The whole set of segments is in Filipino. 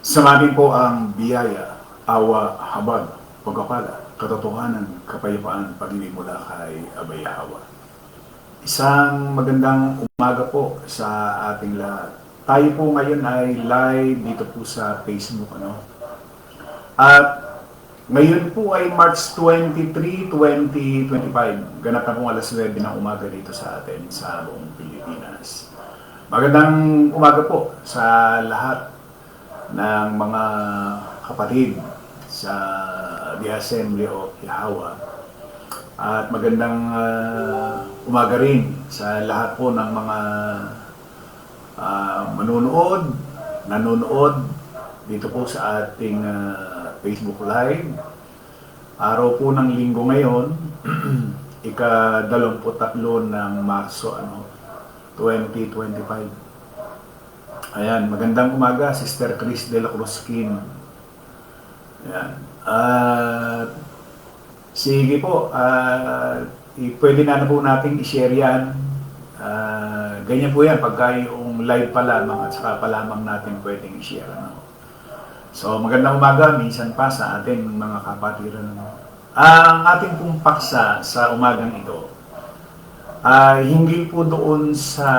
Samanin po ang biyaya, awa, habag, pagpapala, katotohanan, kapayapaan, pag-ibig mula kay Abay Hawa. Isang magandang umaga po sa ating lahat. Tayo po ngayon ay live dito po sa Facebook. At ngayon po ay March 23, 2025. Ganap na pong alas 9 ng umaga dito sa atin sa buong Pilipinas. Magandang umaga po sa lahat ng mga kapatid sa The Assembly of Yahweh. At magandang umaga rin sa lahat po ng mga nanonood dito po sa ating Facebook Live. Araw po ng linggo ngayon, ika-23 ng Marso 2025. Ayan, magandang umaga, Sister Chris de la Cruz Kim. Ayan. Sige po, pwede na po natin i-share yan. Ganyan po yan, pagka yung live pa lamang at saka pa lamang natin pwedeng i-share. So, magandang umaga, minsan pa sa atin mga kapatiran. Ang ating pong paksa sa umagang ito ay hinggil po doon sa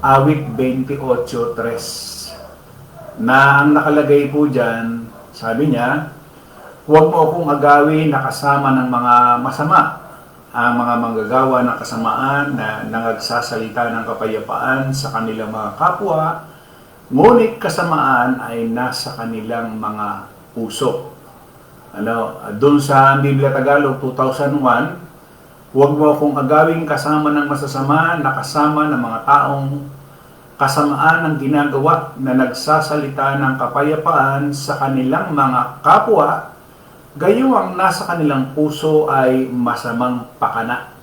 Awit 28:3 na ang nakalagay po dyan, sabi niya, huwag mo akong agawin na kasama ng mga masama, ang mga manggagawa ng kasamaan na nangagsasalita ng kapayapaan sa kanilang mga kapwa, ngunit kasamaan ay nasa kanilang mga puso. Doon sa Biblia Tagalog 2001, huwag mo akong agawin kasama ng masasama na kasama ng mga taong kasamaan ng ginagawa na nagsasalita ng kapayapaan sa kanilang mga kapwa, gayon ang nasa kanilang puso ay masamang pakana.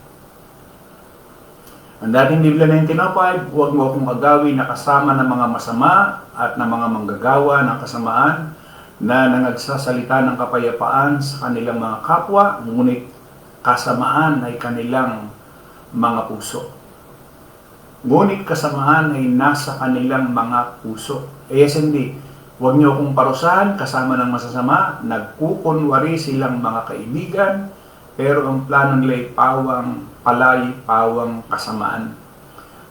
Ang dating Biblia 1905, huwag mo akong agawin na kasama ng mga masama at ng mga manggagawa ng kasamaan na nagsasalita ng kapayapaan sa kanilang mga kapwa, ngunit kasamaan ay kanilang mga puso. Ngunit kasamaan ay nasa kanilang mga puso. Hindi. Huwag niyo akong parusahan kasama ng masasama, nagkukunwari silang mga kaibigan, pero ang plano nila ay pawang kasamaan.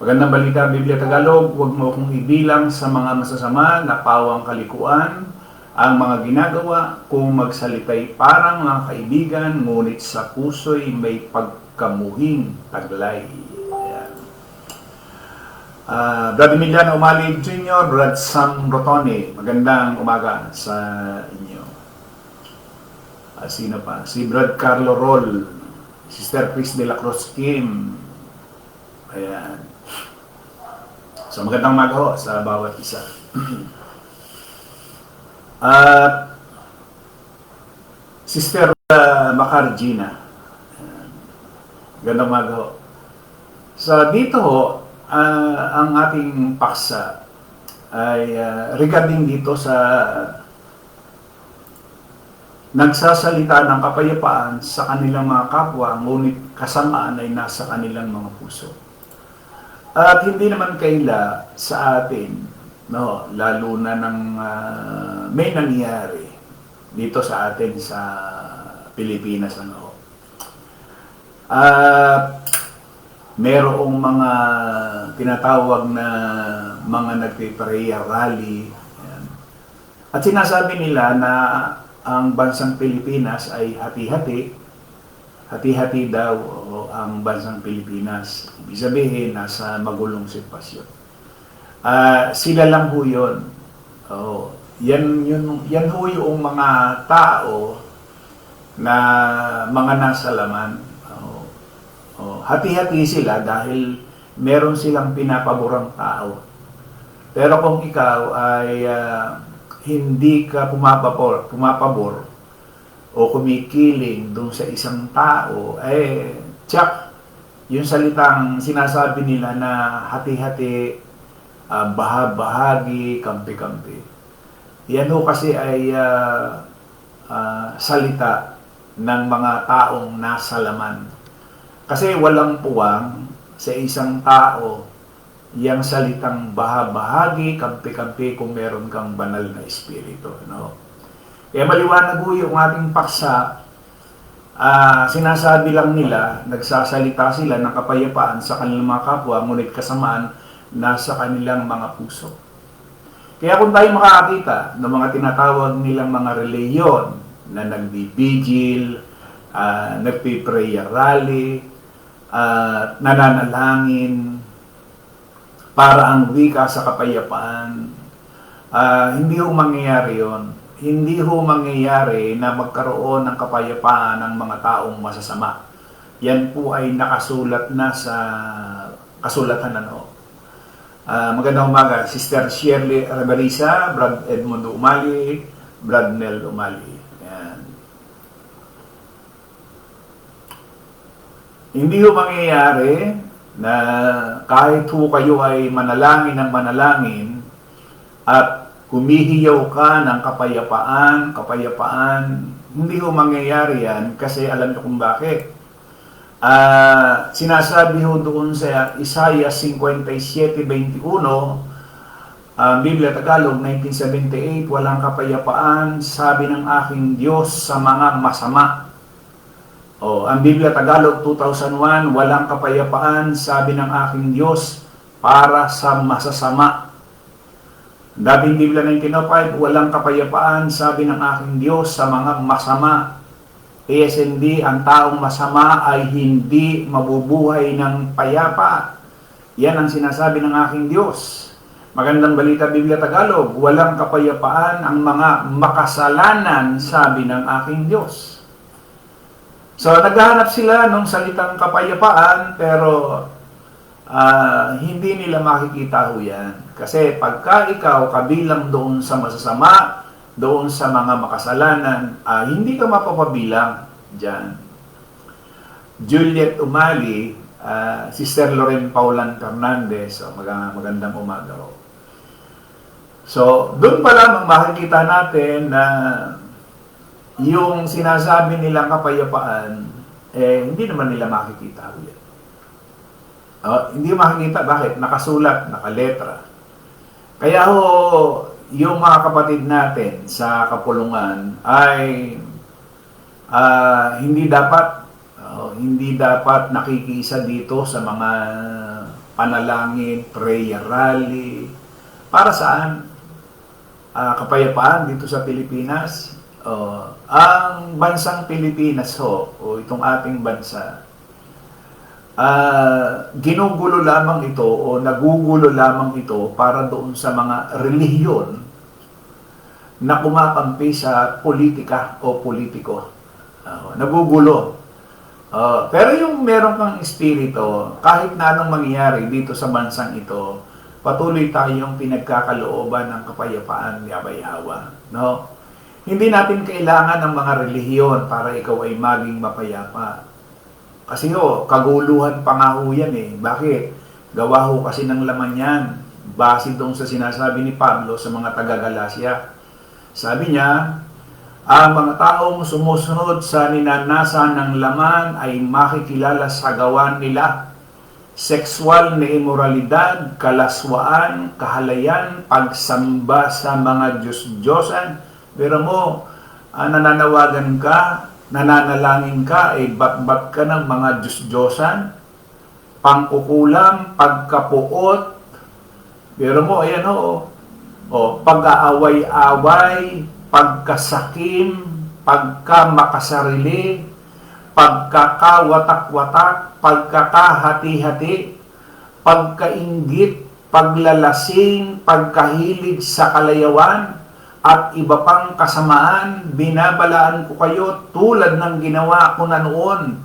Magandang balita, Biblia Tagalog, huwag mo akong ibilang sa mga masasama na pawang kalikuan, ang mga ginagawa kung magsalitay parang mga kaibigan, ngunit sa puso'y may pagkamuhing taglay. Brad Emiliano Umali Jr., Brad Sam Rotone, magandang umaga sa inyo. Sino pa? Si Brad Carlo Roll, Sister Chris de la Cruz Kim. Ayan. So magandang umaga ho sa bawat isa. At Sister Macar Gina, magandang umaga ho. So dito ho, ang ating paksa ay regarding dito sa nagsasalita ng kapayapaan sa kanilang mga kapwa, ngunit kasamaan ay nasa kanilang mga puso. At hindi naman kaila sa atin, lalo na ng may nangyari dito sa atin sa Pilipinas. Merong mga tinatawag na mga nagpe-prayer rally. Ayan. At sinasabi nila na ang bansang Pilipinas ay hati-hati. Hati-hati daw ang bansang Pilipinas. Ibig sabihin, nasa magulong sitwasyon. Sila lang ho yun. Yan ho yung mga tao na mga nasa laman. Hati-hati sila dahil meron silang pinapaborang tao. Pero kung ikaw ay hindi ka pumapabor o kumikiling doon sa isang tao, tsak, yung salitang sinasabi nila na hati-hati, bahagi, kampi-kampi. Yan ho kasi ay salita ng mga taong nasa laman. Kasi walang puwang sa isang tao yang salitang bahagi, kampi-kampi kung meron kang banal na espiritu. No? Kaya maliwanag po yung ating paksa, sinasabi lang nila, nagsasalita sila ng kapayapaan sa kanilang mga kapwa, ngunit kasamaan nasa kanilang mga puso. Kaya kung tayo makakakita ng mga tinatawag nilang mga reliyon na nagbibigil, nagpiprayer rally, nananalangin para ang wika sa kapayapaan, hindi ho mangyayari yon. Hindi ho mangyayari na magkaroon ng kapayapaan ng mga taong masasama. Yan po ay nakasulat na sa kasulatan ano. Magandang umaga, Sister Shirley Rabarisa, Brad Edmundo Umali, Brad Nel Umali. Yan. Hindi ho mangyayari na kahit ho kayo ay manalangin ng manalangin at humihiyaw ka ng kapayapaan, hindi ho mangyayari yan kasi alam niyo kung bakit. Sinasabi ho doon sa Isaiah 57:21, Biblia Tagalog 1978, walang kapayapaan, sabi ng aking Diyos sa mga masama. Ang Biblia Tagalog 2001, walang kapayapaan, sabi ng aking Diyos para sa masasama. Dating Biblia 1905, walang kapayapaan, sabi ng aking Diyos sa mga masama. ASND, ang taong masama ay hindi mabubuhay ng payapa. Yan ang sinasabi ng aking Diyos. Magandang balita, Biblia Tagalog, walang kapayapaan ang mga makasalanan, sabi ng aking Diyos. So, naghahanap sila ng salitang kapayapaan, pero hindi nila makikita ho yan. Kasi pagka ikaw kabilang doon sa masasama, doon sa mga makasalanan, hindi ka mapapabilang dyan. Juliet Umali, Sister Loren Paulan Fernandez, magandang umaga ho. So, doon pa lamang makikita natin na yung sinasabi nilang kapayapaan, hindi naman nila makikita ho yan. Hindi makikita. Bakit? Nakasulat, nakaletra. Kaya ho, yung mga kapatid natin sa kapulungan ay hindi dapat nakikiisa dito sa mga panalangin, prayer rally. Para saan? Kapayapaan dito sa Pilipinas. Ang bansang Pilipinas o itong ating bansa, ginugulo lamang ito o nagugulo lamang ito para doon sa mga relihiyon na kumakampi sa politika o politiko. Nagugulo. Pero yung meron kang espiritu, kahit na anong mangyayari dito sa bansang ito, patuloy tayong pinagkakalooban ng kapayapaan ni Abay Hawa. No? Hindi natin kailangan ng mga relihiyon para ikaw ay maging mapayapa. Kasi kaguluhan pa nga ho yan eh. Bakit? Gawa ho kasi ng laman yan. Base doon sa sinasabi ni Pablo sa mga taga-Galacia. Sabi niya, ang mga taong sumusunod sa ninanasan ng laman ay makikilala sa gawa nila. Sexual na immoralidad, kalaswaan, kahalayan, pagsamba sa mga Diyos-Diyosan. Pero mo, nananawagan ka, nananalangin ka, bat-bat ka ng mga Diyos-Diyosan, pangkukulam, pagkapuot, pero mo, ayan pag-aaway-away, pagkasakim, pagkamakasarili, pagkakawatak-watak, pagkakahati-hati, pagkainggit, paglalasing, pagkahilig sa kalayawan, at iba pang kasamaan, binabalaan ko kayo tulad ng ginawa ko na noon.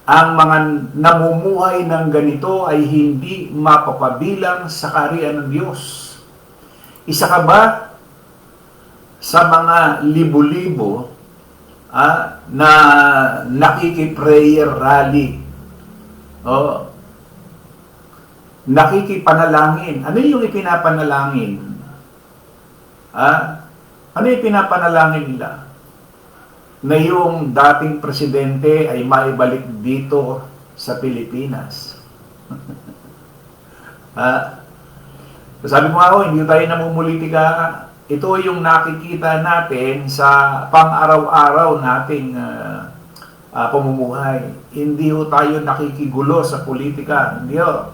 Ang mga namumuhay ng ganito ay hindi mapapabilang sa kaharian ng Diyos. Isa ka ba sa mga libo-libo na nakikiprayer rally? Nakikipanalangin. Ano yung ipinapanalangin? Ano yung pinapanalangin nila? Na yung dating presidente ay maibalik dito sa Pilipinas. Sabi ko nga ho, hindi tayo namumulitika. Ito yung nakikita natin sa pang-araw-araw nating pamumuhay. Hindi ho tayo nakikigulo sa politika. Hindi ho.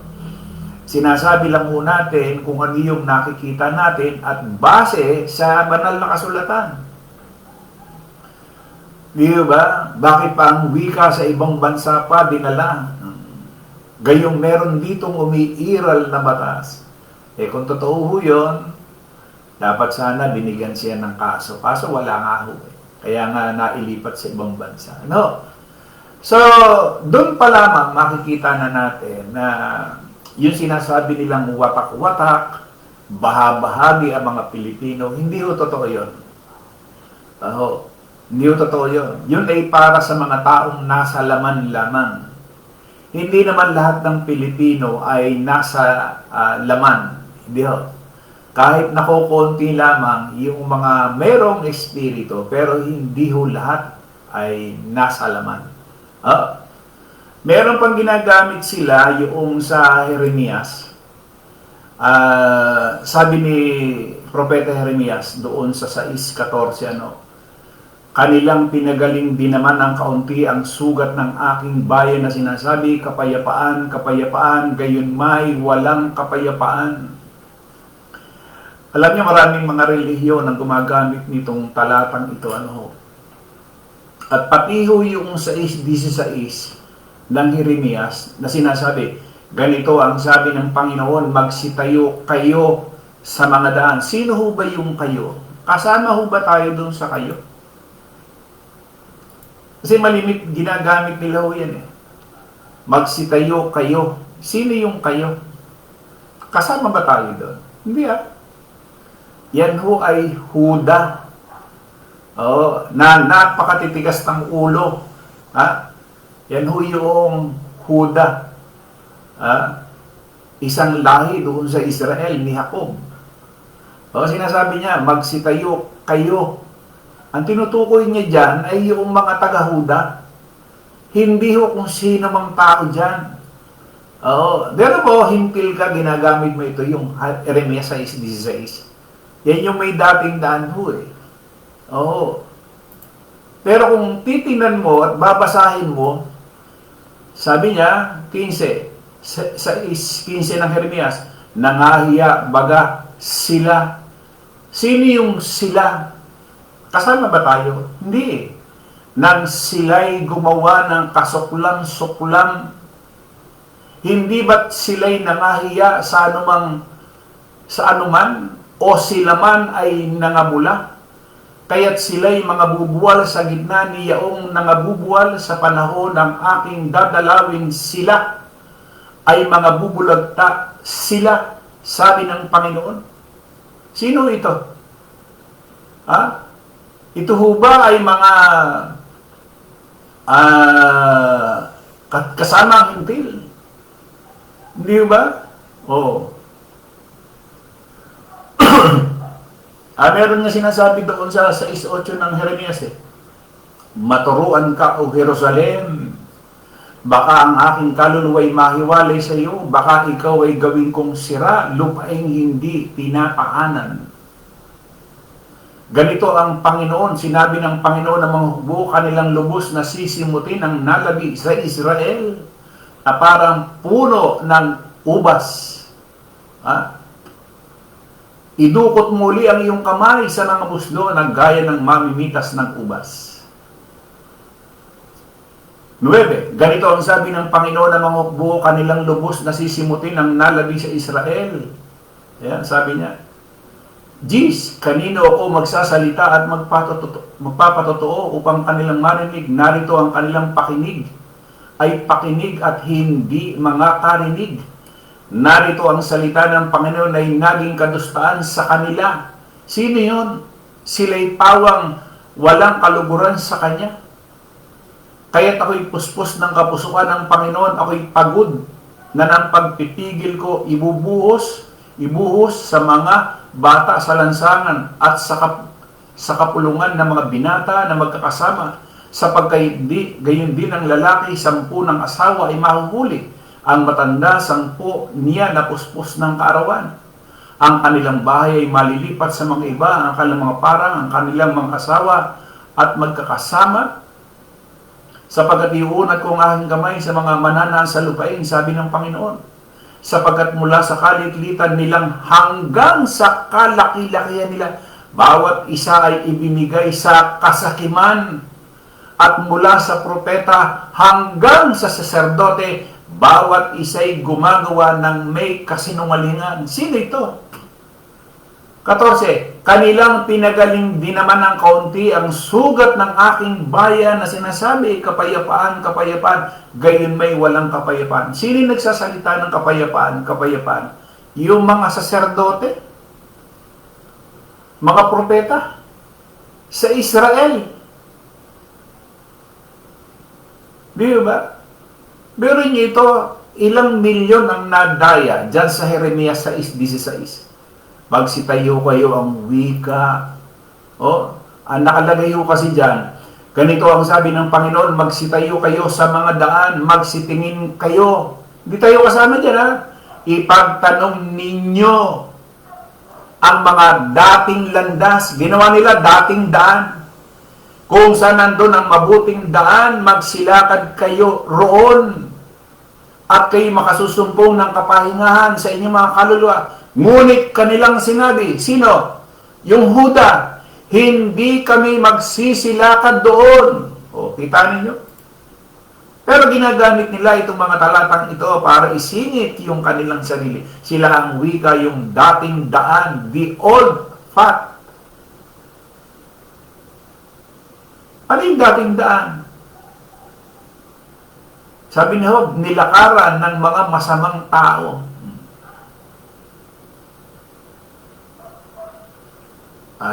Sinasabi lang ho natin kung ano yung nakikita natin at base sa banal na kasulatan. Di ba? Bakit pa ang wika sa ibang bansa pa dinala? Gayong meron ditong umiiral na batas. Kung totoo ho yun, dapat sana binigyan siya ng kaso. Kaso wala nga ho. Kaya nga nailipat sa ibang bansa. No? So, doon pa lamang makikita na natin na yung sinasabi nilang watak-watak, bahabahagi ang mga Pilipino, hindi ho totoo yun. Hindi ho totoo yun. Yun ay para sa mga taong nasa laman lamang. Hindi naman lahat ng Pilipino ay nasa laman. Hindi ho. Kahit nakukunti lamang yung mga merong espiritu, pero hindi ho lahat ay nasa laman. Meron pang ginagamit sila yung sa Jeremias. Sabi ni Propeta Jeremias doon sa 6:14, kanilang pinagaling din naman ng kaunti ang sugat ng aking bayan na sinasabi, kapayapaan, kapayapaan, gayon may walang kapayapaan. Alam niyo, maraming mga relihiyon ang gumagamit nitong talatang ito. At pati ho yung 6:16 ng Jeremias na sinasabi, ganito ang sabi ng Panginoon, magsitayo kayo sa mga daan. Sino ho ba yung kayo? Kasama ho ba tayo doon sa kayo? Kasi malimit ginagamit nila ho yan eh. Magsitayo kayo. Sino yung kayo? Kasama ba tayo doon? Hindi Yan ho ay Huda. Na napakatitigas ng ulo. Yan ho yung Huda. Isang lahi doon sa Israel ni Jacob. Sinasabi niya, magsitayo kayo. Ang tinutukoy niya dyan ay yung mga taga-Huda. Hindi ho kung sino mang tao dyan. Pero po, hintil ka, ginagamit mo ito yung Jeremias 6:16. Yan yung may dating daan ho eh. Pero kung titingnan mo at babasahin mo, sabi niya, 15 ng Jeremias, nangahiya baga sila. Sino yung sila? Kasama ba tayo? Hindi. Nang sila'y gumawa ng kasuklam-suklam, hindi ba't sila'y nangahiya sa anuman, o sila man ay nangabula? Kaya't sila'y mga bubuwal sa gitna ni yaong nangabubuwal sa panahon ng aking dadalawin sila ay mga bubulagta sila, sabi ng Panginoon. Sino ito? Ito ho ba ay mga kasama ang hintil? Hindi ba? Meron nga sinasabi doon sa 6:8 ng Jeremias maturuan ka o Jerusalem, baka ang aking kaluluwa'y mahiwalay sa iyo, baka ikaw ay gawin kong sira, lupaing hindi pinapaanan. Ganito ang Panginoon, sinabi ng Panginoon na mga hukbo kanilang lubos na sisimutin ang nalabi sa Israel na parang puno ng ubas. Idukot muli ang iyong kamay sa mga muslo na gaya ng mamimitas ng ubas. 9. Ganito ang sabi ng Panginoon na mga hukbo kanilang lubos na sisimutin ang nalabi sa Israel. Ayan, sabi niya. 10. Kanino ako magsasalita at magpapatotoo upang kanilang marinig, narito ang kanilang pakinig, ay pakinig at hindi mga karinig. Narito ang salita ng Panginoon ay naging kadustaan sa kanila. Sino yun? Sila'y pawang walang kaluguran sa Kanya. Kaya't ako'y puspos ng kapusukan ng Panginoon, ako'y pagod na ng pagpipigil ko ibubuhos sa mga bata sa lansangan at sa kapulungan ng mga binata na magkakasama, sapagkat gayon din ang lalaki 10 ng asawa ay mahuhuli, ang matanda 10 niya na puspos ng kaarawan. Ang kanilang bahay ay malilipat sa mga iba, ang kanilang mga parang, ang kanilang mga asawa at magkakasama. Sapagkat iuunat ko ang aking kamay sa mga mananaan sa lupain, sabi ng Panginoon. Sapagkat mula sa kalitlitan nilang hanggang sa kalaki-lakihan nila, bawat isa ay ibinigay sa kasakiman. At mula sa propeta hanggang sa saserdote, bawat isa'y gumagawa ng may kasinungalingan. Sino ito? 14. Kanilang pinagaling din naman ng kaunti ang sugat ng aking bayan na sinasabi, kapayapaan, kapayapaan, gayon may walang kapayapaan. Sino nagsasalita ng kapayapaan, kapayapaan? Yung mga saserdote? Mga propeta? Sa Israel? Di ba? Pero niyo ito, ilang milyon ang nadaya dyan sa Jeremias 6:16. Magsitayo kayo ang wika. Ang nakalagay ho kasi dyan, ganito ang sabi ng Panginoon, magsitayo kayo sa mga daan, magsitingin kayo. Hindi tayo kasama dyan, ha? Ipagtanong ninyo ang mga dating landas. Ginawa nila dating daan. Kung saan nandun ang mabuting daan, magsilakad kayo roon at kayo makasusumpong ng kapahingahan sa inyong mga kaluluwa. Ngunit kanilang sinabi, sino? Yung Huda, hindi kami magsisilakad doon. Kita ninyo? Pero ginagamit nila itong mga talatang ito para isingit yung kanilang sarili. Sila ang wika, yung dating daan, the old path. Ano yung dating daan? Sabi ni Job, nilakaran ng mga masamang tao.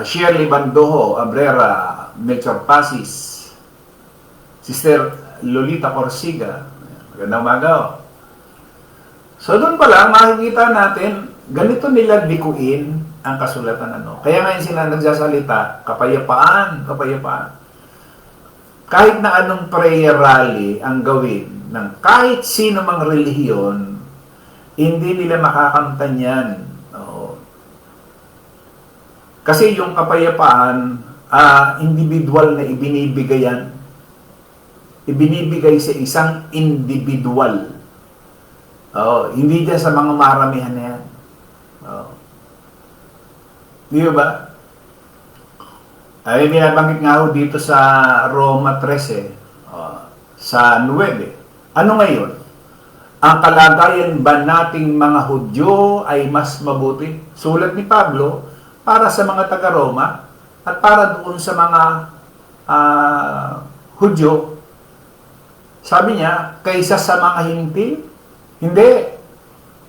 Shirley Bandojo, Abrera, Melchor Pasis, Sister Lolita Corsiga. Magandang umaga. So doon pa lang, makikita natin, ganito nila bikuin ang kasulatan. Kaya ngayon sila nagsasalita, kapayapaan, kapayapaan. Kahit na anong prayer rally ang gawin ng kahit sino mang relihiyon, hindi nila makakamtan yan. Kasi yung kapayapaan, individual na ibinibigay yan. Ibinibigay sa isang individual. Hindi dyan sa mga maramihan na yan. Di ba? Ay binabanggit nga ho dito sa Roma 13, sa 9. Ano ngayon? Ang kalagayan ba nating mga Hudyo ay mas mabuti? Sulat ni Pablo para sa mga taga-Roma at para doon sa mga Hudyo. Sabi niya, kaysa sa mga Hintil? Hindi.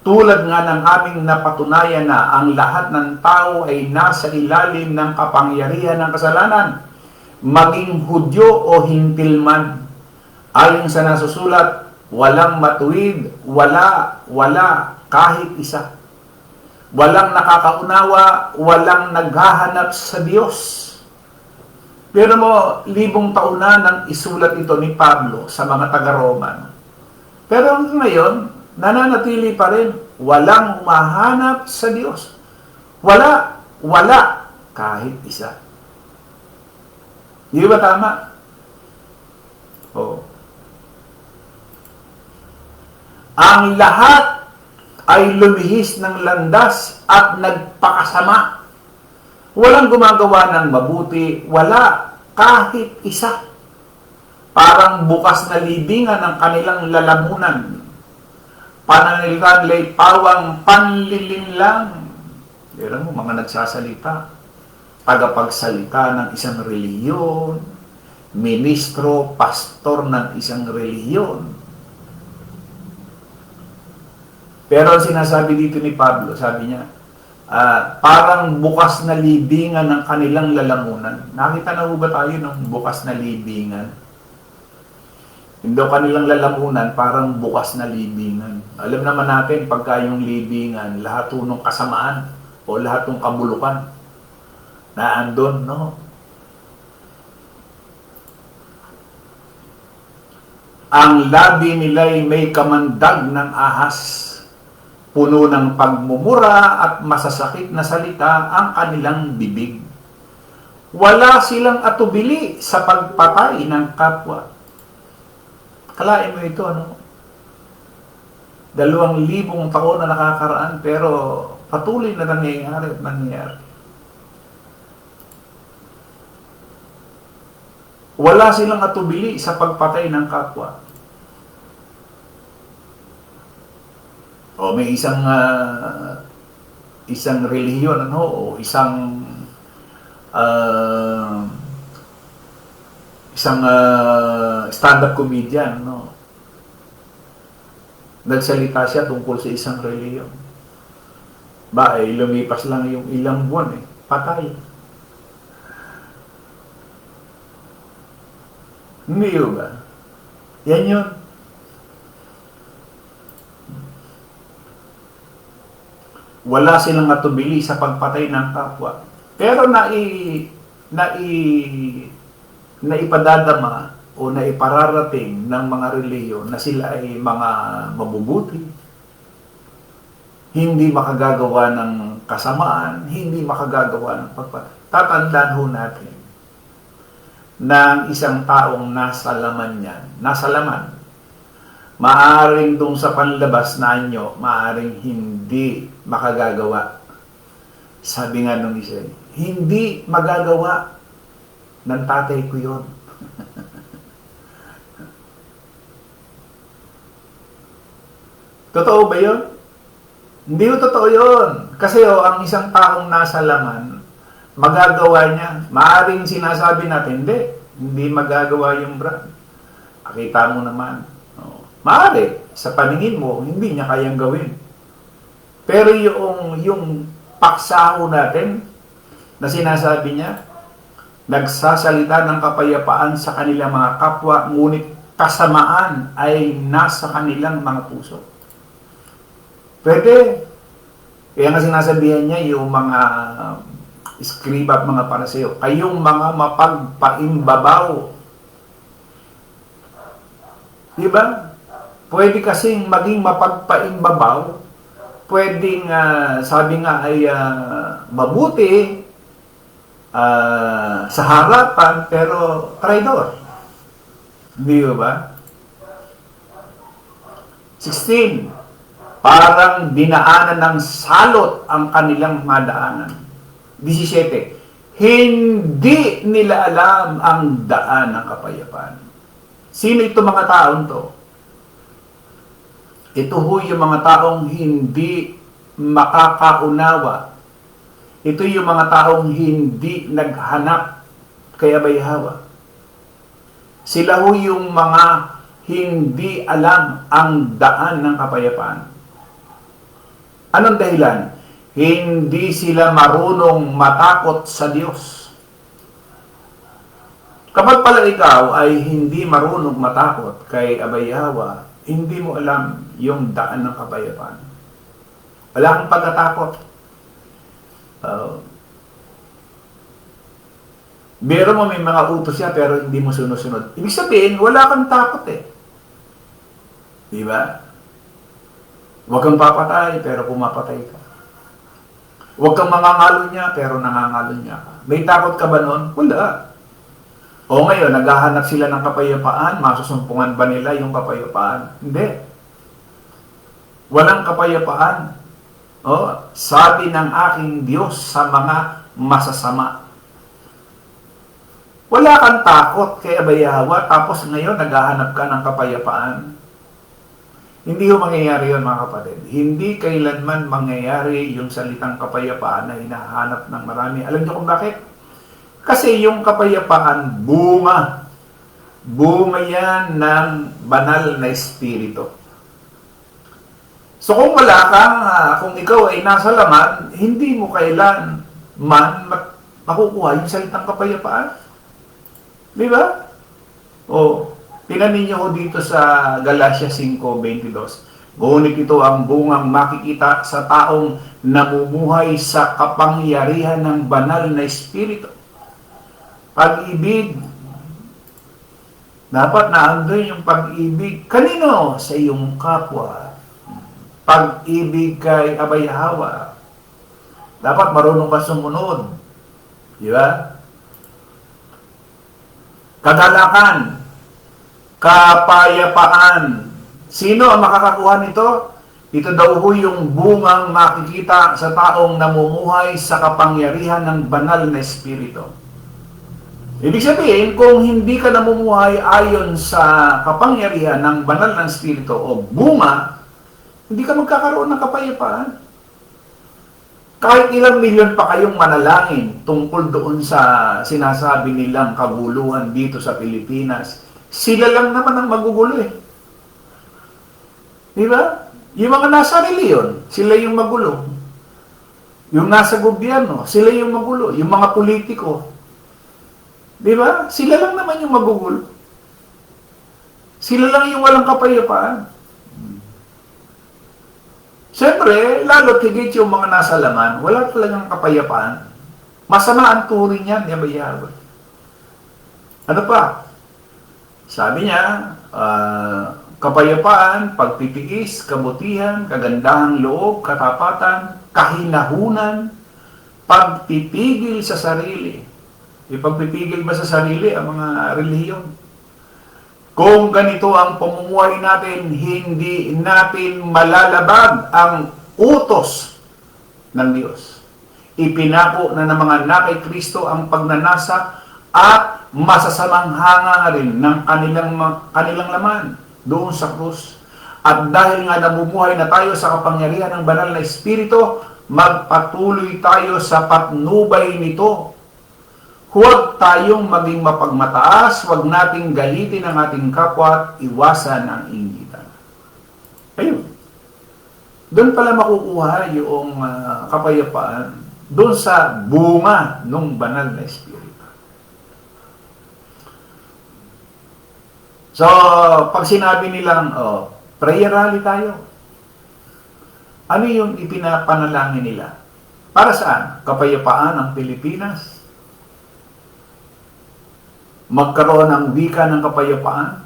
Tulad nga ng aming napatunayan na ang lahat ng tao ay nasa ilalim ng kapangyarihan ng kasalanan, maging Hudyo o Hintil man. Ayon sa nasusulat, walang matuwid, wala, kahit isa. Walang nakakaunawa, walang naghahanap sa Diyos. Pero mo, libong taon na nang isulat ito ni Pablo sa mga taga-Roma. Pero ngayon, nananatili pa rin, walang umahanap sa Diyos. Wala, kahit isa. Di ba tama? Ang lahat ay lumihis ng landas at nagpakasama. Walang gumagawa ng mabuti, wala, kahit isa. Parang bukas na libingan ng kanilang lalamunan. Pananilitan lay pawang panlilinlang. Pero mo, mga nagsasalita, tagapagsalita ng isang relihiyon, ministro, pastor ng isang relihiyon. Pero ang sinasabi dito ni Pablo, sabi niya, parang bukas na libingan ng kanilang lalamunan. Nakita na ba tayo ng bukas na libingan? Hindi kanilang lalamunan, parang bukas na libingan. Alam naman natin, pagka yung libingan, lahat ng kasamaan o lahat ng kabulukan na andon, no? Ang labi nila'y may kamandag ng ahas. puno ng pagmumura at masasakit na salita ang kanilang bibig. Wala silang atubili sa pagpatay ng kapwa. Kalain mo ito, ano? 2,000 taon na nakakaraan, pero patuloy na nangyayari at nangyayari. Wala silang atubili sa pagpatay ng kapwa. O may isang relihiyon, ano, o isang stand-up comedian, no? Nagsalita siya tungkol sa isang relihiyon. Lumipas lang yung ilang buwan, patay. Hindi ba? Yan yun. Wala silang atubili sa pagpatay ng kapwa. Pero naipadadama o naipararating ng mga relihiyon na sila ay mga mabubuti, hindi makagagawa ng kasamaan, hindi makagagawa ng pagpatay. Tatandaan ho natin na isang taong nasa laman yan, maaring dun sa panlabas na anyo, maaring hindi makagagawa. Sabi nga nung isa, hindi magagawa ng tatay ko yun. Totoo ba yun? Hindi ko totoo yun. Kasi ang isang taong nasa laman, magagawa niya. Maaring sinasabi natin, hindi magagawa yung brand. Akita mo naman. Maaari, sa paningin mo, hindi niya kayang gawin. Pero yung paksaho natin, na sinasabi niya, nagsasalita ng kapayapaan sa kanilang mga kapwa, ngunit kasamaan ay nasa kanilang mga puso. Pwede. Kaya nga sinasabihan niya yung mga iskriba at mga pariseo, kayong mga mapagpaimbabaw. Diba? Pwede kasing maging mapagpaimbabaw, pwedeng, sabi nga ay mabuti sa harapan, pero traidor. Hindi ba? 16. Parang dinaanan ng salot ang kanilang madaanan. 17. Hindi nila alam ang daan ng kapayapaan. Sino ito mga taong to? Ito ho yung mga taong hindi makakaunawa. Ito yung mga taong hindi naghanap kay Abayhawa. Sila ho yung mga hindi alam ang daan ng kapayapaan. Anong dahilan? Hindi sila marunong matakot sa Diyos. Kapag pala ikaw ay hindi marunong matakot kay Abayhawa, hindi mo alam yung daan ng kapayapaan. Wala kang pagkatakot. Biro mo may mga utos siya pero hindi mo sunod-sunod. Ibig sabihin, wala kang takot eh. Diba? Huwag kang papatay pero pumapatay ka. Huwag kang mangangalo niya pero nangangalo niya ka. May takot ka ba nun? Wala. O ngayon, naghahanap sila ng kapayapaan, masusumpungan ba nila yung kapayapaan? Hindi. Walang kapayapaan. O, sabi ng aking Diyos sa mga masasama. Wala kang takot kay Abayhawa, tapos ngayon naghahanap ka ng kapayapaan. Hindi ho mangyayari yun, mga kapatid. Hindi kailanman mangyayari yung salitang kapayapaan na hinahanap ng marami. Alam niyo kung bakit? Kasi yung kapayapaan, bunga. Bunga yan ng banal na espiritu. So kung wala kang, kung ikaw ay nasa laman, hindi mo kailan makukuha yung salitang kapayapaan. Di ba? O, tinanin niyo ko dito sa Galatia 5:22. Ngunit ito ang bungang makikita sa taong namumuhay sa kapangyarihan ng banal na espiritu. Pag-ibig. Dapat naandun yung pag-ibig. Kanino? Sa iyong kapwa. Pag-ibig kay abay hawa. Dapat marunong ka sumunod. Di ba? Kagalakan, kapayapaan. Sino ang makakakuha nito? Ito daw ho yung bungang makikita sa taong namumuhay sa kapangyarihan ng banal na Espiritu. Ibig sabihin, kung hindi ka namumuhay ayon sa kapangyarihan ng banal na Espiritu o bunga, hindi ka magkakaroon ng kapayapaan. Kahit ilang milyon pa kayong manalangin tungkol doon sa sinasabi nilang kaguluhan dito sa Pilipinas, sila lang naman ang magugulo eh. Di ba? Yung mga nasa reliyon, sila yung magulo. Yung nasa gobyerno, sila yung magulo. Yung mga politiko, di ba? Sila lang naman yung magugulo. Sila lang yung walang kapayapaan. Siyempre, lalo't higit yung mga nasa laman, wala talagang kapayapaan. Masama ang turing yan, di ba Yahweh? Ano pa? Sabi niya, kapayapaan, pagtitiis, kabutihan, kagandahang loob, katapatan, kahinahunan, pagpipigil sa sarili. Ipagpipigil ba sa sarili ang mga relihiyon? Kung ganito ang pamumuhay natin, hindi natin malalabag ang utos ng Diyos. Ipinako na ng mga anak kay Kristo ang pagnanasa at masasamang hanga rin ng kanilang laman doon sa krus. At dahil nga namumuhay na tayo sa kapangyarihan ng banal na Espiritu, magpatuloy tayo sa patnubay nito. Huwag tayong maging mapagmataas, huwag nating galitin ang ating kapwa at iwasan ang inggitan. Ayun. Doon pala makukuha yung kapayapaan, doon sa bunga ng banal na Espiritu. So, pag sinabi nilang, prayer rally tayo, ano yung ipinapanalangin nila? Para saan? Kapayapaan ng Pilipinas? Magkaroon ng wika ng kapayapaan?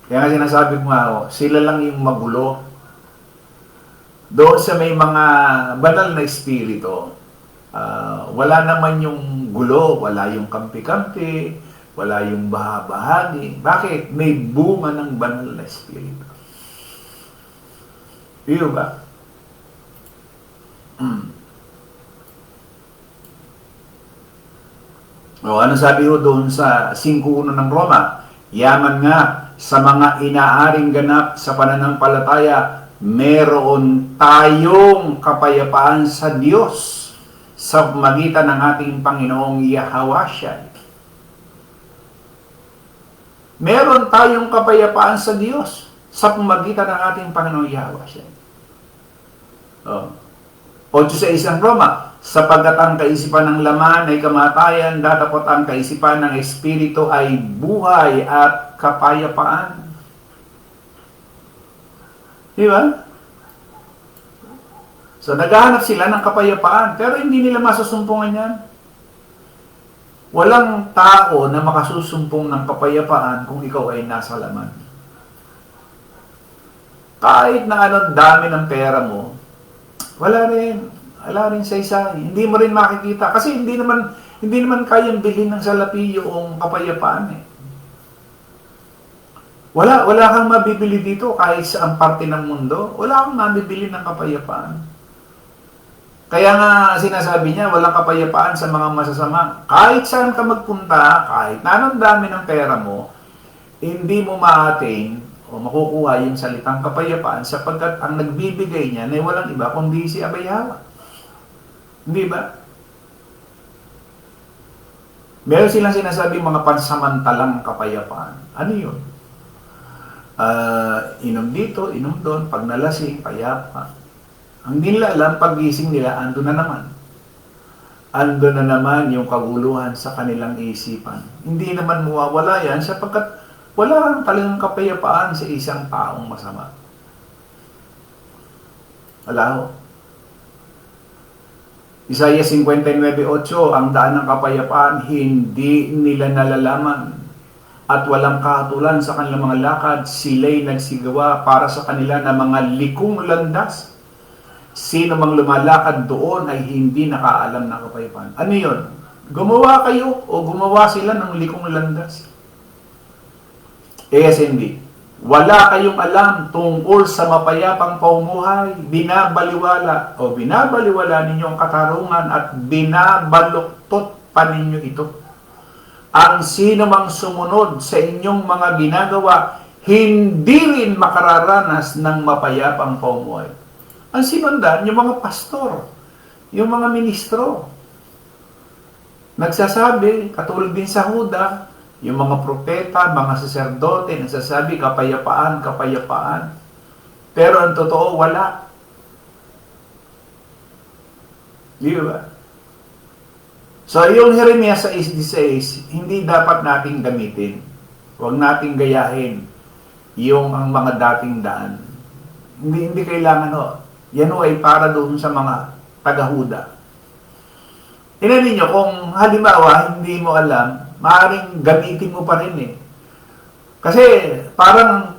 Kaya nga sinasabi ko nga, sila lang yung magulo. Doon sa may mga banal na espiritu, wala naman yung gulo, wala yung kampi-kampi, wala yung baha-bahagi. Bakit? May bunga ng banal na espiritu. Iyo ba? O ano sabi ho doon sa 5.1 ng Roma? Yaman nga sa mga inaaring ganap sa pananampalataya, meron tayong kapayapaan sa Diyos sa magitan ng ating Panginoong Yahawasya. Meron tayong kapayapaan sa Diyos sa pamagitan ng ating Panginoong Yahawasya. O sa isang Roma, sapagkat ang kaisipan ng laman ay kamatayan, datapot ang kaisipan ng Espiritu ay buhay at kapayapaan. Di ba? So, naghahanap sila ng kapayapaan, pero hindi nila masusumpungan yan. Walang tao na makasusumpong ng kapayapaan kung ikaw ay nasa laman. Kahit na anong dami ng pera mo, wala rin sa hindi mo rin makikita kasi hindi naman kayang bilhin ng salapi yung kapayapaan eh. Wala kang mabibili dito kahit sa ang parte ng mundo, wala kang mabibili ng kapayapaan. Kaya nga sinasabi niya, walang kapayapaan sa mga masasama. Kahit saan ka magpunta, kahit na anong dami ng pera mo, hindi mo ma-attain o makukuha yung salitang kapayapaan sapagkat ang nagbibigay niya ay walang iba kundi si Abay Hawa. Hindi ba? Meron silang sinasabi mga pansamantalang kapayapaan. Ano yun? Inom dito, inom doon, pag nalasing, payapa. Ang di nila alam, pag-gising nila, ando na naman. Ando na naman yung kaguluhan sa kanilang isipan. Hindi naman mawawala yan sapagkat wala talagang kapayapaan sa isang taong masama. Wala ho. Isaiah 59:8, ang daan ng kapayapaan, hindi nila nalalaman. at walang kahatulan sa kanilang mga lakad, sila'y nagsigawa para sa kanila na mga likong landas. Sino mang lumalakad doon ay hindi nakaalam ng kapayapaan. Ano yun? Gumawa kayo o gumawa sila ng likong landas? hindi. Wala kayong alam tungkol sa mapayapang pamumuhay. Binabaliwala ninyo ang katarungan at binabaluktot pa ninyo ito. Ang sino mang sumunod sa inyong mga ginagawa, hindi rin makararanas ng mapayapang pamumuhay. Ang sinundan, yung mga pastor, yung mga ministro. Nagsasabi, katulad din sa Huda, yung mga propeta, mga saserdote, nagsasabi, kapayapaan, kapayapaan. Pero ang totoo, wala. Di ba? So, yung Jeremias 6:16, hindi dapat nating gamitin. Huwag nating gayahin yung ang mga dating daan. Hindi kailangan, yan ay para doon sa mga taga-Huda. Tingnan ninyo, kung halimbawa, hindi mo alam, maaaring gamitin mo pa rin eh. Kasi parang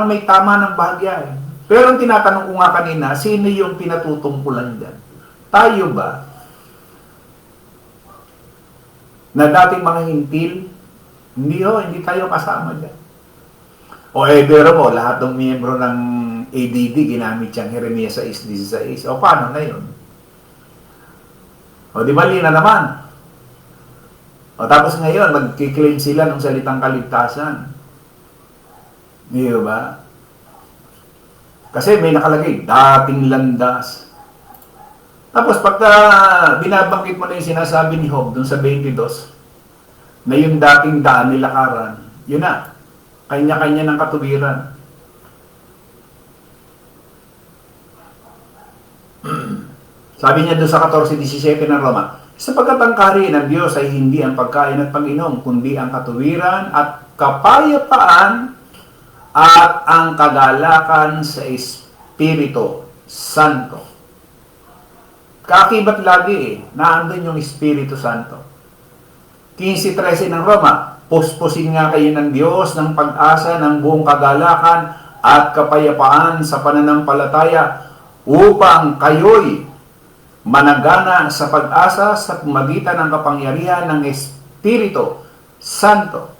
may tama ng bahagya eh. Pero ang tinatanong ko nga kanina, sino yung pinatutungkulan dyan? Tayo ba? Na dating mga hintil? Hindi tayo kasama dyan. Pero mo, lahat ng miyembro ng ADD ginamit siyang Jeremias 6:16. Paano na yun? Di mali na naman. Tapos ngayon, magkiklaim sila ng salitang kaligtasan. Di ba? Kasi may nakalagay, dating landas. Tapos pagka binabangkit mo na yung sinasabi ni Job dun sa 22, na yung dating daan nilakaran, yun na, kanya-kanya ng katuwiran. Sabi niya doon sa 14:17 ng Roma, sapagkat ang kaharian ng Diyos ay hindi ang pagkain at pag-inom, kundi ang katuwiran at kapayapaan at ang kagalakan sa Espiritu Santo. Kaakibat lagi naandun yung Espiritu Santo. 15:13 ng Roma, puspusin nga kayo ng Diyos ng pag-asa ng buong kagalakan at kapayapaan sa pananampalataya upang kayo'y managana sa pag-asa sa pamagitan ng kapangyarihan ng Espiritu Santo.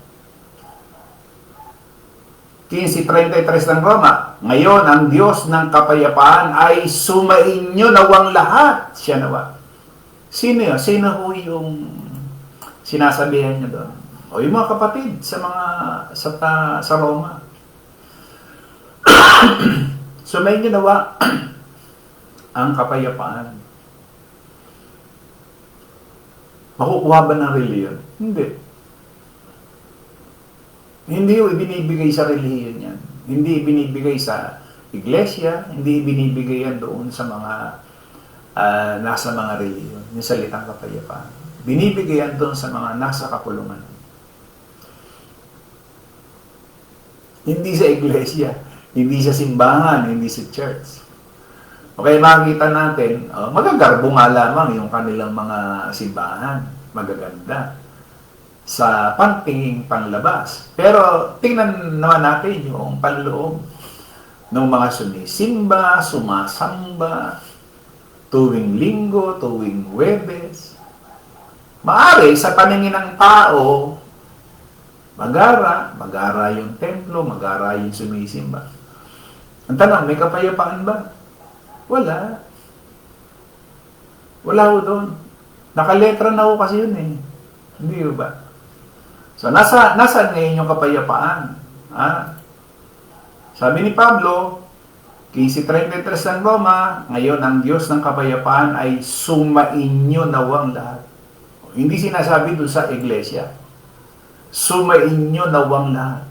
15:33 ng Roma, ngayon ang Diyos ng kapayapaan ay sumainyo nawang lahat. Siya nawa. Sino yun? Sino ho yung sinasabihan niyo doon? Yung mga kapatid sa Roma. Sumainyo nawa ang kapayapaan. Makukuha ba ng reliyon? Hindi. Hindi yung ibinibigay sa relihiyon yan. Hindi ibinibigay sa iglesia, hindi ibinibigay yan doon sa mga nasa mga relihiyon, yung salitang kapayapaan. Binibigay yan doon sa mga nasa kapulungan. Hindi sa iglesia, hindi sa simbahan, hindi sa church. Okay, makikita natin, magagarbo nga lamang yung kanilang mga simbahan, magaganda sa pantingin panglabas. Pero tingnan naman natin yung panloob ng mga sumisimba, sumasamba, tuwing linggo, tuwing Huwebes. Maari sa paningin ng tao, magara yung templo, magara yung sumisimba. Ang tanong, may kapayapaan ba? Wala. Wala ho doon. Nakaletra na ho kasi yun eh. Hindi ba? So, nasaan ngayon yung kapayapaan? Sabi ni Pablo, 15:33 ng Roma, ngayon ang Diyos ng kapayapaan ay sumainyo nawang lahat. Hindi sinasabi doon sa iglesia. Sumainyo nawang lahat.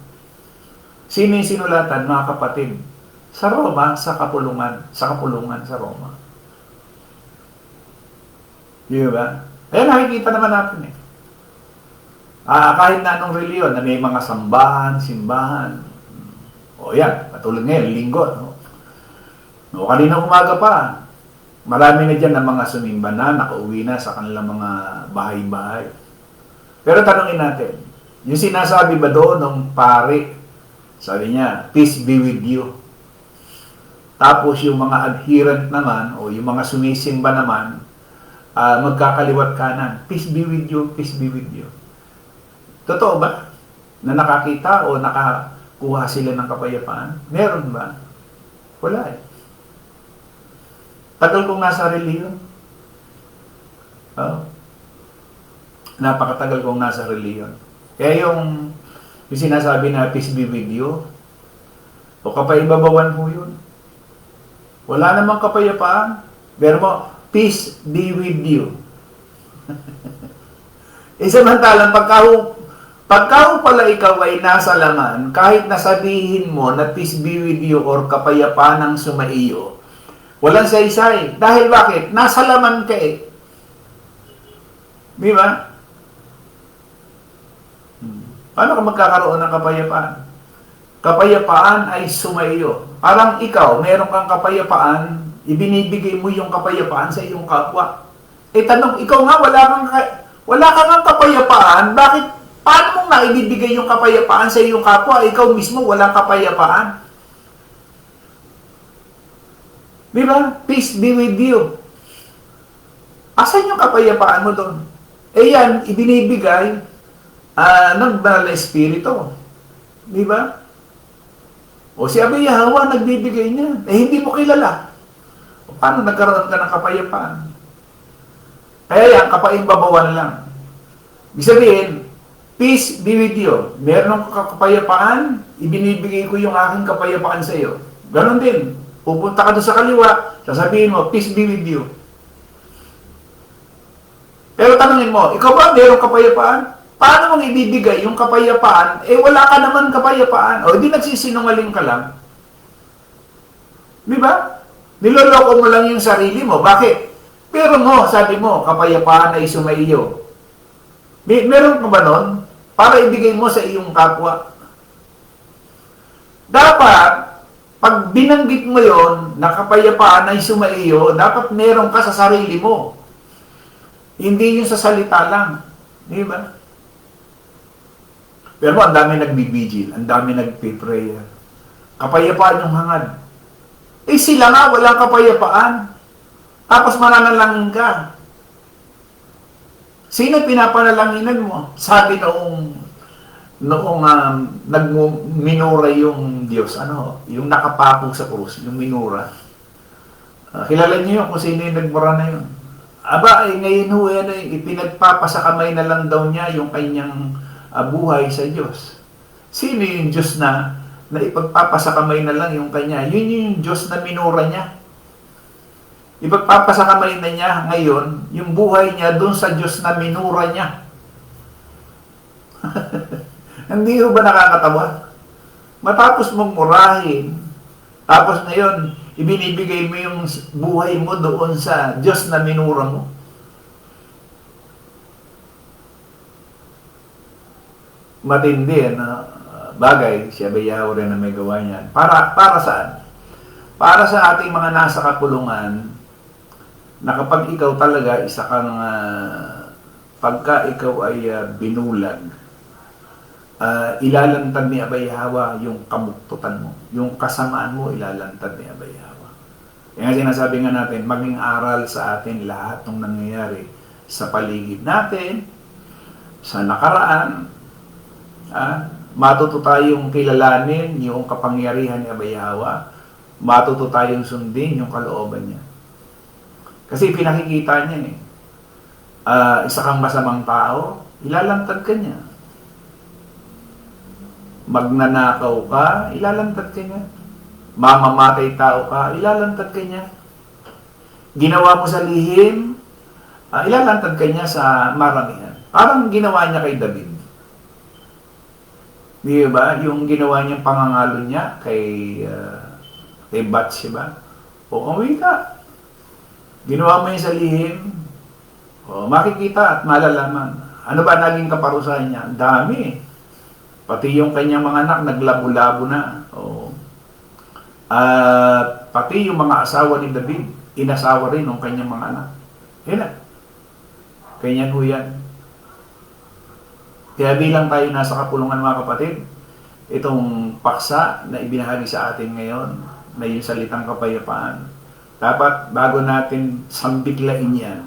Sino yung sinulatan, mga kapatid? Sa Roma, sa kapulungan sa Roma. Di ba? Kaya nakikita naman natin eh. Kahit na anong reliyon, na may mga simbahan. Yan, katulad ngayon, linggo. Kanina umaga pa, marami na dyan ng mga sumimba na, nakauwi na sa kanilang mga bahay-bahay. Pero tanongin natin, Yung sinasabi ba doon ng pare, sabi niya, peace be with you. Tapos yung mga adherent naman, o yung mga sumisimba naman, magkakaliwat kanan, peace be with you, peace be with you. Totoo ba? Na nakakita o nakakuha sila ng kapayapaan? Meron ba? Wala eh. Tagal kong nasa reliyon. Napakatagal kong nasa reliyon. Kaya yung sinasabi na peace be with you, o kapaibabawan mo yun. Wala namang kapayapaan. Pero mo, peace be with you. Samantalang pagka pala ikaw ay nasa laman, kahit nasabihin mo na peace be with you or kapayapaan ang sumaiyo, walang saysay. Dahil bakit? Nasa laman ka eh. Di ba? Paano ka magkakaroon ng kapayapaan? Kapayapaan ay sumaiyo. Parang ikaw, meron kang kapayapaan, ibinibigay mo yung kapayapaan sa iyong kapwa. Tanong, ikaw nga, wala kang kapayapaan, bakit, paano mong naibibigay yung kapayapaan sa iyong kapwa? Ikaw mismo, walang kapayapaan. Di ba? Peace be with you. Asan yung kapayapaan mo doon? Yan, ibinibigay ng banal na espiritu. Di ba? O si Abay Hawa, nagbibigay niya. Hindi mo kilala. O paano nagkaroon ka ng kapayapaan? Kaya yan, kapaimbabawan lang. Ibig sabihin, peace be with you. Meron kang kapayapaan, ibinibigay ko yung aking kapayapaan sa iyo. Ganon din. Pupunta ka doon sa kaliwa, sasabihin mo, peace be with you. Pero tanungin mo, ikaw ba meron kapayapaan? Paano mong ibibigay yung kapayapaan? Wala ka naman kapayapaan. O, hindi nagsisinungaling ka lang. Di ba? Niloloko mo lang yung sarili mo. Bakit? Pero mo, sabi mo, kapayapaan ay sumaiyo. Meron ka ba nun? Para ibigay mo sa iyong kapwa. Dapat, pag binanggit mo yon na kapayapaan ay sumaiyo, dapat meron ka sa sarili mo. Hindi yung sa salita lang. Di ba? Pero ang dami nagbibigil, ang dami nagpiprayer. Kapayapaan yung hangad. Sila nga, walang kapayapaan. Tapos mananalangin ka. Sino pinapanalanginan mo? Sabi noong nagminura yung Diyos, yung nakapako sa krus, yung minura. Kilala niyo yun kung sino yung nagmura na yun. Ngayon ipinagpapasakamay na lang daw niya yung kanyang buhay sa Diyos. Sino yung Diyos na ipagpapasakamay na lang yung kanya? Yun yung Diyos na minura niya. Ipagpapasakamay na niya ngayon yung buhay niya dun sa Diyos na minura niya. Hindi ba nakakatawa? Matapos mong murahin, tapos ngayon, ibinibigay mo yung buhay mo doon sa Diyos na minura mo. Matindi bagay, si Abay Hawa rin na may gawa niyan. Para saan? Para sa ating mga nasa kakulungan, na kapag ikaw talaga isa kang pagka ikaw ay binulag, ilalantad ni Abay Hawa yung kamuktutan mo. Yung kasamaan mo, ilalantad ni Abay Hawa. Kaya sinasabi nga natin, maging aral sa atin lahat ng nangyayari sa paligid natin, sa nakaraan, matuto tayong kilalanin yung kapangyarihan ni Abay Hawa, matuto tayong sundin yung kalooban niya. Kasi pinakikita niya isa kang masamang tao, ilalantad ka niya. Magnanakaw ka, ilalantad ka niya. Mamamatay tao ka, ilalantad ka niya. Ginawa mo sa lihim, ilalantad ka niya sa maramihan. Parang ginawa niya kay David. Di ba? Yung ginawa niyang pangangalo niya kay Bathsheba. O umuwi ka. Ginawa mo yun sa lihim. O makikita at malalaman. Ano ba naging kaparusahan niya? Ang dami. Pati yung kanyang mga anak naglabo-labo na. O pati yung mga asawa ni David, inasawa rin ng kanyang mga anak. Yan na. Ganyan ho yan. Kaya bilang tayo nasa kapulungan mga kapatid, itong paksa na ibinahagi sa atin ngayon, na yung salitang kapayapaan, dapat bago natin sambiklain yan,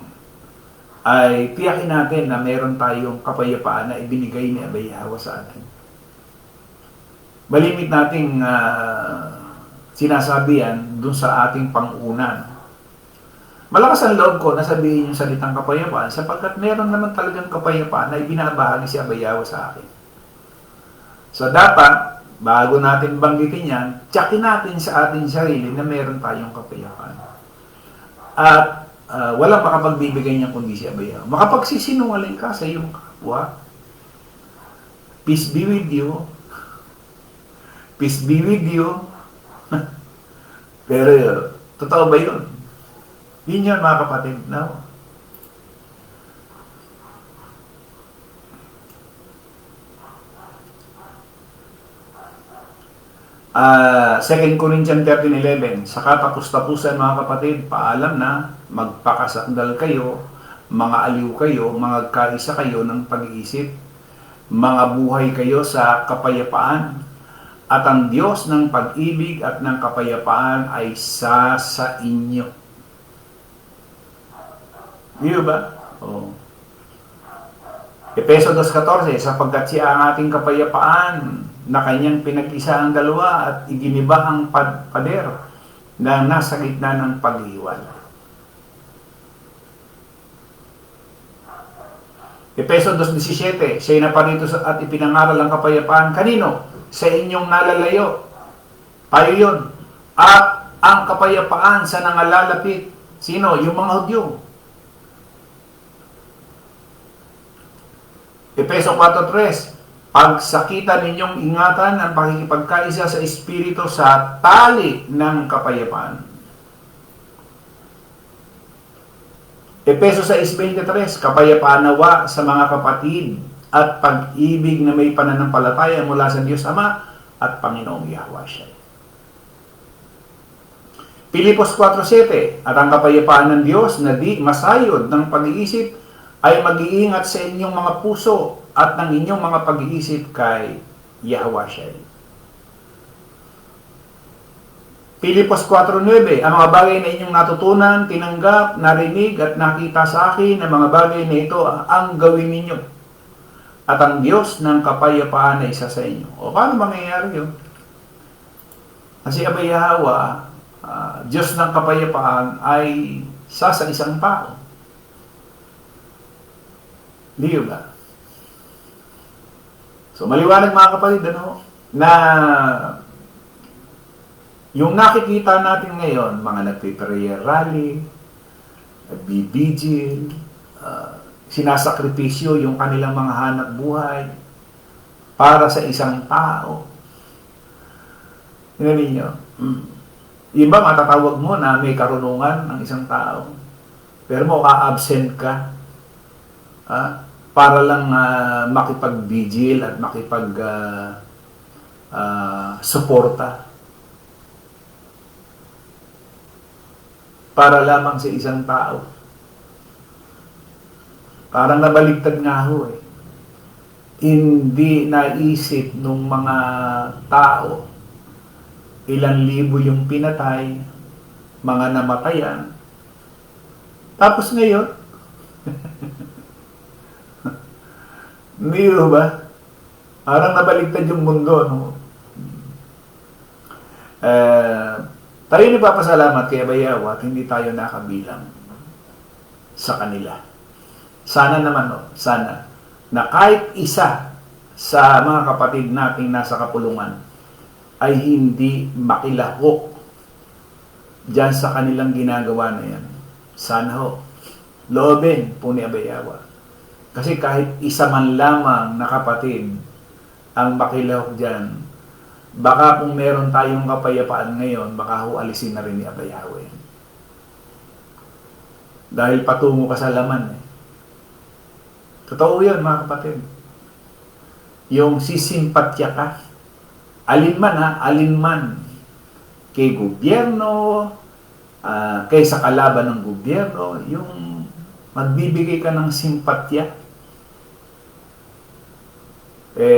ay tiyakin natin na meron tayong kapayapaan na ibinigay ni Abay Yahweh sa atin. Malimit nating sinasabi yan dun sa ating pangunan. Malakas ang loob ko na sabihin yung salitang kapayapaan sapagkat meron naman talagang kapayapaan na ibinabahagi si Abay Yahweh sa akin. So dapat, bago natin banggitin yan, tsakin natin sa ating sarili na meron tayong kapayapaan. At walang makapagbibigay niya kundi si Abay Yahweh. Makapagsisinungaling ka sa iyong kapwa. Peace be with you. Peace be with you. Pero totoo ba yun? Yun yun mga kapatid. No? 2 Corinthians 13:11, sa katapus-tapusan mga kapatid, paalam na magpakasandal kayo, mga aliw kayo, mga kaisa kayo ng pag-iisip, mga buhay kayo sa kapayapaan, at ang Diyos ng pag-ibig at ng kapayapaan ay sa inyo. Di ba? Oh. Efeso 2:14, sapagkat siya ang ating kapayapaan na kanyang pinag-isa ang dalawa at iginiba ang pader na nasa gitna ng paghiwalay. Efeso 2:17, siya'y naparito at ipinangaral ang kapayapaan. Kanino? Sa inyong nalalayo. Tayo yun. At ang kapayapaan sa nangalalapit. Sino? Yung mga Hudyo. Efeso 4:3, pagsakitan ninyong ingatan ang pakikipagkaisa sa Espiritu sa tali ng kapayapaan. Efeso 6:23, kapayapaan nawa sa mga kapatid at pag-ibig na may pananampalataya mula sa Diyos Ama at Panginoong Yahweh siya. Pilipos 4:7, at ang kapayapaan ng Diyos na di masayod ng pag-iisip ay mag-iingat sa inyong mga puso at ng inyong mga pag-iisip kay Yahweh siya. Pilipos 4:9, ang mga bagay na inyong natutunan, tinanggap, narinig at nakita sa akin, ang mga bagay na ito ang gawin ninyo. At ang Diyos ng kapayapaan ay isa sa inyo. O paano mangyayari yun? Kasi Abay Yahweh, Diyos ng kapayapaan ay sa isang tao. Di ba? So maliwanag mga kapatid, na yung nakikita natin ngayon, mga nagpiprayer rally, nagbibigil, sinasakripisyo yung kanilang mga hanap buhay para sa isang tao. Tingnan ninyo, iba matatawag mo na may karunungan ng isang tao, pero maka-absent ka para lang makipag-vigil at makipag-suporta para lamang sa isang tao. Parang nabaligtad nga ho eh. Hindi naisip nung mga tao, ilang libo yung pinatay, mga namatayan. Tapos ngayon, hindi ba? Parang nabaligtad yung mundo, no? Tayo nagpapasalamat kay Abay Yahweh at hindi tayo nakabilang sa kanila. Sana naman, sana, na kahit isa sa mga kapatid nating nasa kapulungan ay hindi makilahok dyan sa kanilang ginagawa na yan. Sana loobin po ni Abay Yahweh. Kasi kahit isa man lamang na kapatid ang makilahok dyan, baka kung meron tayong kapayapaan ngayon, baka alisin na rin ni Abay Yahweh. Dahil patungo ka sa laman. Totoo yun mga kapatid. Yung sisimpatya ka, alinman kay gobyerno, kaysa kalaban ng gobyerno, yung magbibigay ka ng simpatya.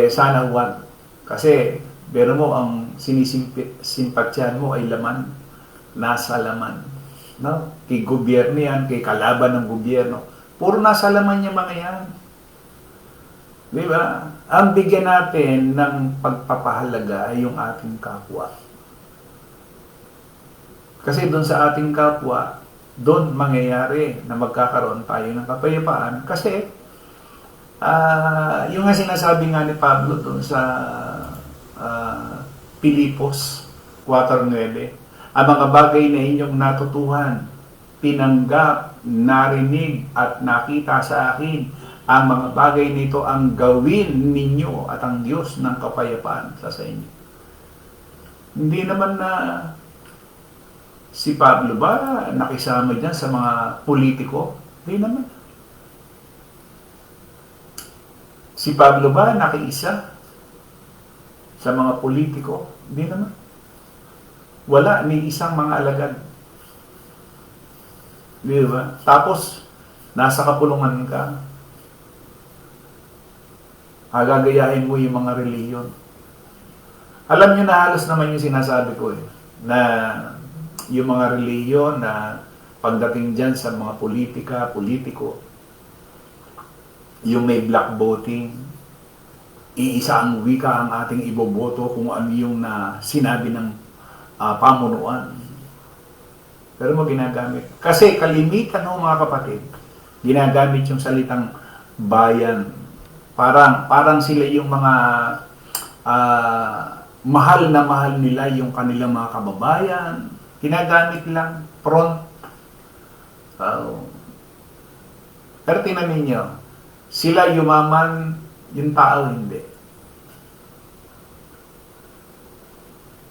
Sana huwag. Kasi, pero mo, ang sinisimpatsyan mo ay laman. Nasa laman. No? Kay gobyerno yan, kay kalaban ng gobyerno. Puro nasa laman yung mga yan. Di ba? Ang bigyan natin ng pagpapahalaga ay yung ating kapwa. Kasi doon sa ating kapwa, doon mangyayari na magkakaroon tayo ng kapayapaan. Kasi, yung nga sinasabi nga ni Pablo doon sa Pilipos 4:9, ang mga bagay na inyong natutuhan, tinanggap, narinig at nakita sa akin, ang mga bagay nito ang gawin ninyo at ang Diyos ng kapayapaan sa inyo. Hindi naman na si Pablo ba nakisama dyan sa mga politiko? Hindi naman. Si Pablo ba nakiisa sa mga politiko? Hindi naman. Wala ni isang mga alagad. Di ba? Tapos, nasa kapulungan ka. Gagayahin mo yung mga reliyon. Alam nyo na halos naman yung sinasabi ko na yung mga reliyon na pagdating dyan sa mga politiko, yung may black voting, iisa ang wika ang ating iboboto kung ano yung sinabi ng pamunuan. Pero mo ginagamit. Kasi kalimitan ng mga kapatid, ginagamit yung salitang bayan. Parang sila yung mga mahal na mahal nila yung kanilang mga kababayan. Ginagamit lang front. Pero tingnan ninyo, sila yumaman, yung tao hindi.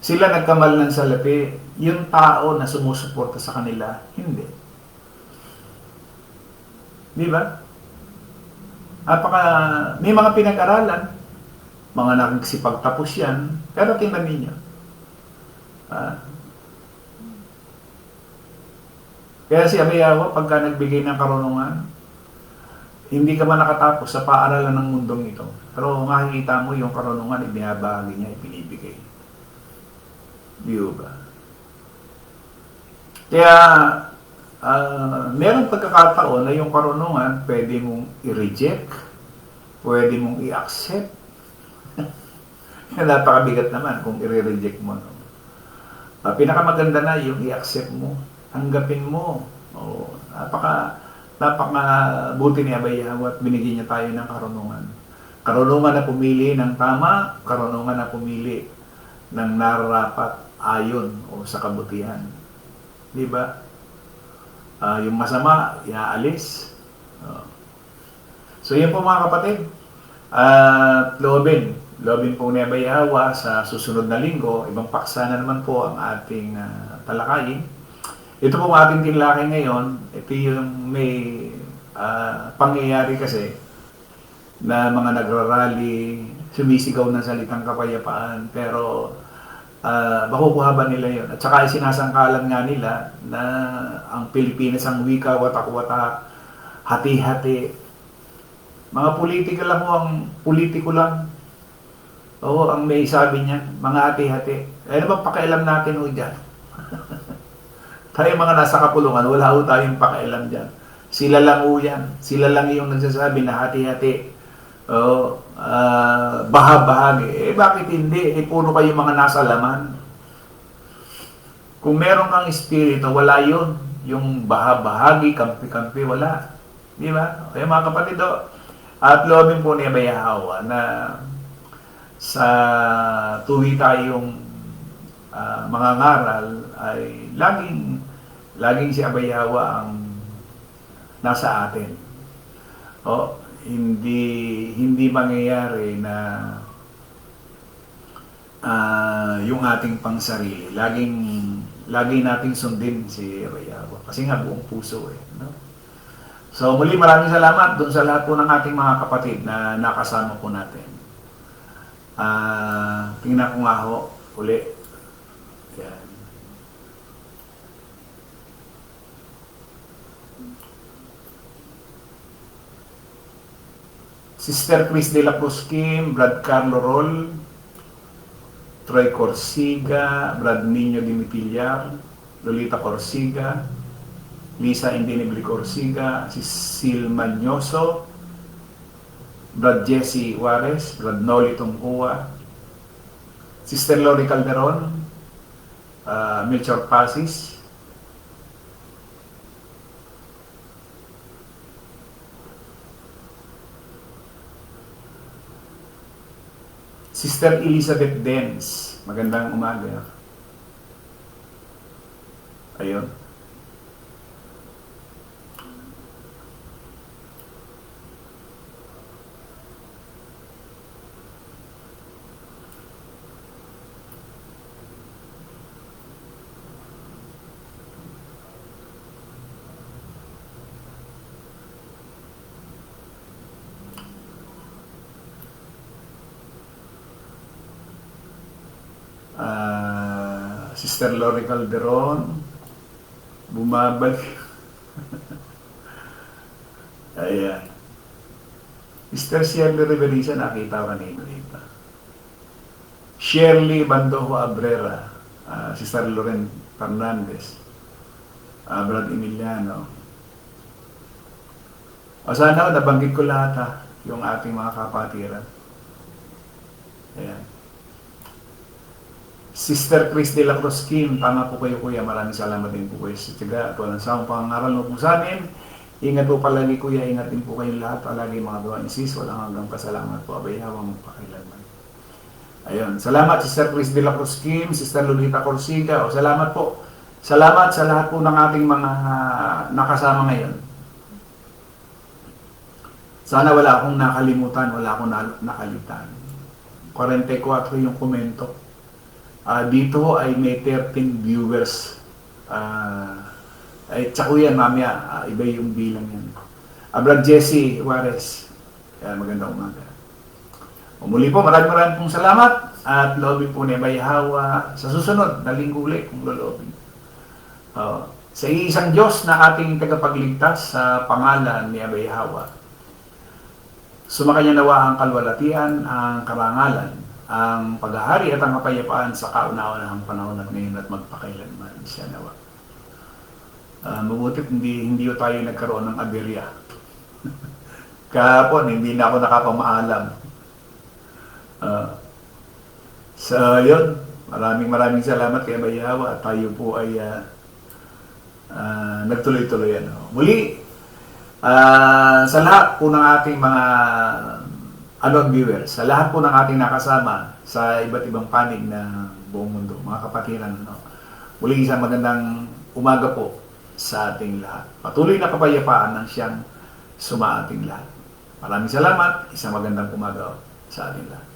Sila nagkamal ng salapi, yung tao na sumusuporta sa kanila, hindi. Di ba? May mga pinag-aralan, mga nagsipagtapos yan, pero tingnan ninyo. Kaya si Abayawa, pagka nagbigay ng karunungan, hindi ka man nakatapos sa paaralan ng mundong ito. Pero makikita mo yung karunungan, ibinabahagi niya, ipinibigay. Di ba? Kaya, merong pagkakataon na yung karunungan, pwede mong i-reject, pwede mong i-accept. Napakabigat naman kung i-reject mo. No? Pinakamaganda na yung i-accept mo, tanggapin mo. Napakabuti ni Abayawa at binigyan niya tayo ng karunungan. Karunungan na pumili ng tama, karunungan na pumili ng nararapat ayon o sa kabutihan. Di ba? Yung masama, inaalis. So yun po mga kapatid. Loobin po ni Abayawa sa susunod na linggo. Ibang paksa na naman po ang ating talakayin. Ito po ang ating tinlakay ngayon. Ito yung may pangyayari kasi na mga nagrarally, sumisigaw ng salitang kapayapaan, pero makukuha ba nila yun? At saka sinasangkalan nga nila na ang Pilipinas ang wika, watak-watak, hati-hati. Mga politiko lang. Oo, ang may sabi niya, mga hati-hati. Ano bang pakialam natin o dyan? Tayo mga nasa kapulungan, wala ho tayong pakialam dyan. Sila lang ho yan. Sila lang yung nagsasabi na hati-hati. Bahagi. Bakit hindi? Puro kayo mga nasa laman. Kung meron kang espiritu, wala yun. Yung bahagi, kampi-kampi, wala. Di ba? Kaya mga kapatid, at loobin po ni Abayawa na sa tuwi tayong mga ngaral ay laging si Abayawa ang nasa atin. Hindi mangyayari na yung ating pangsarili. Laging nating sundin si Abayawa. Kasi nga buong puso no? So muli maraming salamat doon sa lahat po ng ating mga kapatid na nakasama po natin. Tingnan ko nga ho uli. Yan. Sister Chris de la Cruz Kim, Brad Carlo Roll, Troy Corsiga, Brad Nino Dimitillar, Lolita Corsiga, Lisa Indinibli Corsiga, Cecil Magnoso, Brad Jesse Juarez, Brad Noli Tungkua, Sister Lori Calderon, Melchor Pasis, Sister Elizabeth Denz, magandang umaga. Ayun. Sister Lori Calderon, bumabalik. Ayan. Sister Shirley Riveriza, nakita ko kanina dito. Shirley Bandojo Abrera, Sister Loren Fernandez, Brad Emiliano. O sana nabanggit ko lahat yung ating mga kapatiran. Ayan. Sister Chris de la Cruz Kim, tama po kayo kuya, maraming salamat din po kayo sa tiyaga at walang sawang pangangaral mo po sa amin. Ingat po palagi kuya, ingat din po kayong lahat, palagi mga gawa ni sis, walang hanggang pasalamat po, abay hawang magpakailanman. Ayun, salamat Sister Chris de la Cruz Kim, Sister Lolita Corsiga, o salamat po. Salamat sa lahat po ng ating mga nakasama ngayon. Sana wala akong nakalimutan, wala akong nakalitan. 44 yung komento. Dito ay may 13 viewers. Ay, tsako yan mamaya, iba yung bilang yan. Brad Jesse Juarez, magandang umaga. Muli po, maraming pong salamat at loobin po ni Abay Hawa sa susunod na linggo ulit kung loloobin. Sa isang Diyos na ating tagapagligtas sa pangalan ni Abay Hawa, sumakanya nawa ang kalwalatian, ang karangalan, ang paghahari at ang kapayapaan sa kauna-unahang panahon at ngayon at magpakailanman siya nawa. Mabutit hindi tayo nagkaroon ng aberya. Kahapon, hindi na ako nakapamaalam. So, yun. Maraming salamat kay Bayawa at tayo po ay nagtuloy-tuloy. Muli, sa lahat po ng ating mga viewers, sa lahat po ng ating nakasama sa iba't ibang panig ng buong mundo, mga kapatiran, muli isang magandang umaga po sa ating lahat. Patuloy na kapayapaan ng siyang sumaating lahat. Maraming salamat, isang magandang umaga sa ating lahat.